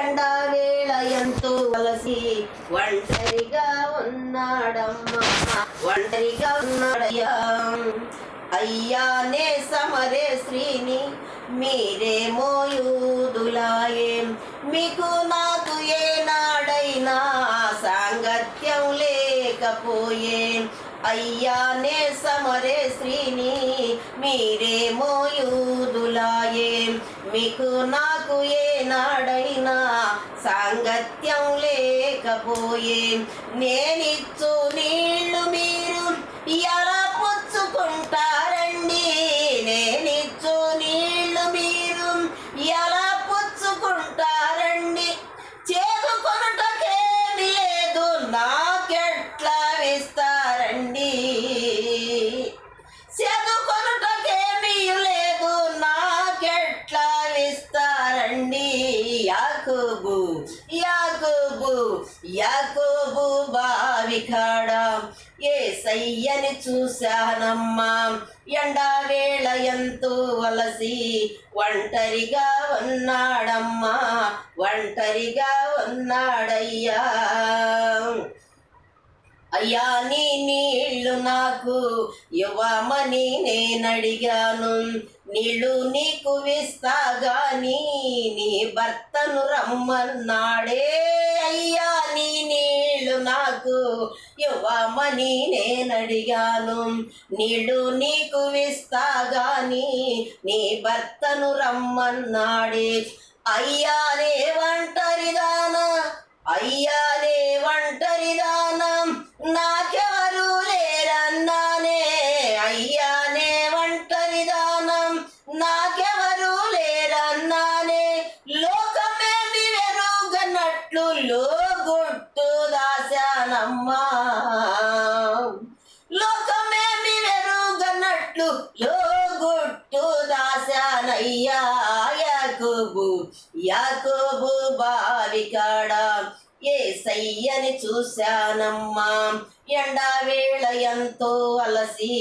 ఎండవేళ ఎంతో కలిసి ఒంటరిగా ఉన్నాడమ్మా, ఒంటరిగా ఉన్నాడయ్యా. అయ్యానే సమరే శ్రీని మీరేమో యూదులాయే, మీకు నాకు ఏనాడైనా సాంగత్యం లేకపోయే. అయ్యానే సమరే శ్రీని మీరేమో యూదులాయే, మీకు నాకు ఏనాడైనా సాంగత్యం లేకపోయే. నేనిచ్చు నీళ్లు మీరు ఎలా పుచ్చుకుంటారండి, నేనిచ్చు నీళ్లు మీరు ఎలా పుచ్చుకుంటారండి. చేదుకొనుటకేమి లేదు నాకెట్లా ఇస్తారండి, చేదుకొనుటకేమీ లేదు నాకెట్లా ఇస్తారండి. యాకోబు యాకోబు యాకోబు బావికాడ యేసయ్యని చూశానమ్మా, ఎండవేళ ఎంతో వలసి ఒంటరిగా ఉన్నాడమ్మా, ఒంటరిగా ఉన్నాడయ్యా. అయ్యా నీ నీళ్లు నాకు ఇవ్వమని నేనడిగాను, నీళ్ళు నీకు ఇస్తాగాని నీ భర్తను రమ్మన్నాడే. అయ్యా నీ నీళ్లు నాకు ఇవ్వమని నేనడిగాను, నీళ్ళు నీకు ఇస్తాగాని నీ భర్తను రమ్మన్నాడే. అయ్యానే ఒంటరిదానా, అయ్యానే ఒంటరిదానా నాకెవరు లేరన్నానే. అయ్యానే ఒంటరిదానా నాకెవరు లేరన్నానే. లోకమేమి వెరుగనట్లు లోగుట్టు దాశానమ్మా, లోకమేమి వెరుగనట్లు లోగుట్టు దాశానయ్యా. యాకోబు యాకోబు బావికాడ యేసయ్యని చూశానమ్మా, ఎండవేళ ఎంతో అలసి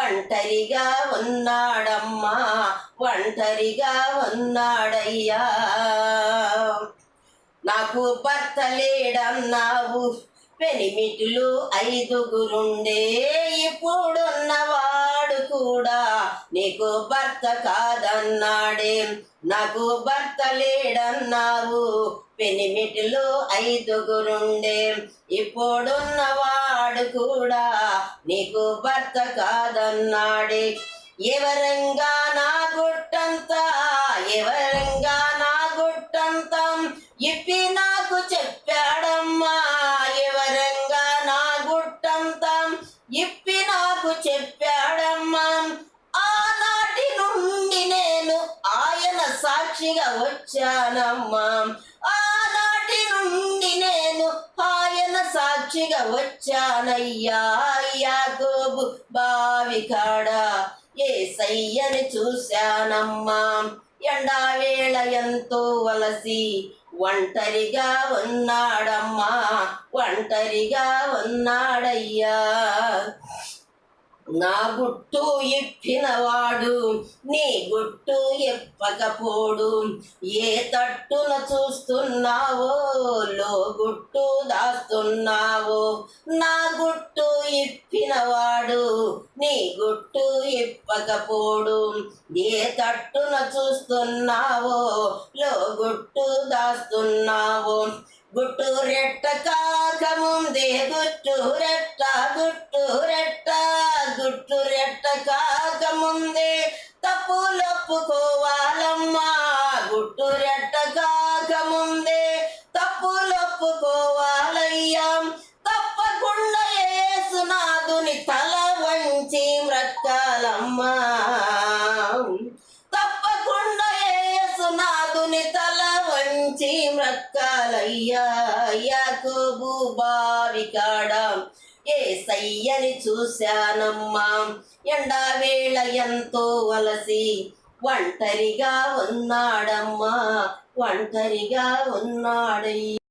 ఒంటరిగా ఉన్నాడమ్మా, ఒంటరిగా ఉన్నాడయ్యా. నాకు భర్త లేడన్నావు, పెనిమిటులు 5గురుండే, ఇప్పుడున్నవాడు కూడా నీకు భర్త కాదన్నాడే. నాకు భర్త లేడన్నావు, పెనిమిటులు 5గురుండే, ఇప్పుడున్నవాడు కూడా నీకు భర్త కాదన్నాడే. ఎవరంగా నా గుట్టంతా, ఎవరంగా నా గుట్టంతా ఇప్పి నాకు చెప్పాడమ్మా, ఎవరంగా నా గుట్టంతా ఇప్పి నాకు చెప్పాడమ్మా. ఆనాటి నుండి నేను ఆయన సాక్షిగా వచ్చానమ్మా, ఆనాటి నుండి నేను ఆయన సాక్షిగా వచ్చానయ్యా. యాకోబు బావికాడ యేసయ్యని చూశానమ్మా, ఎండవేళ ఎంతో వలసి ఒంటరిగా ఉన్నాడమ్మా, ఒంటరిగా ఉన్నాడయ్యా. నా గుట్టు ఇప్పినవాడు నీ గుట్టు ఎప్పకపోడు, ఏ తట్టున చూస్తున్నావో లోగుట్టు దాస్తున్నావో. నా గుట్టు ఇప్పినవాడు నీ గుట్టు ఇప్పకపోడు, ఏ తట్టున చూస్తున్నావో లోగుట్టు దాస్తున్నావో. గుట్టు రెట్ట కాకముందే గుట్టు రెట్ట, గుట్టు రెట్ట, గుట్టు రెట్ట కాకముందే తప్పులొప్పుకోవాలమ్మా, గుట్టు రెట్ట కాకముందే తప్పులొప్పుకోవాలయ్యా. తప్పకుండా యేసునాథుని తల వంచి మ్రక్కాలమ్మా, తప్పకుండా యేసునాథుని తల వంచి మ్రక్కాలయ్యా. యాకోబు బావికాడ యేసయ్యని చూశానమ్మా, ఎండవేళ ఎంతో వలసి ఒంటరిగా ఉన్నాడమ్మా, ఒంటరిగా ఉన్నాడయ్యా.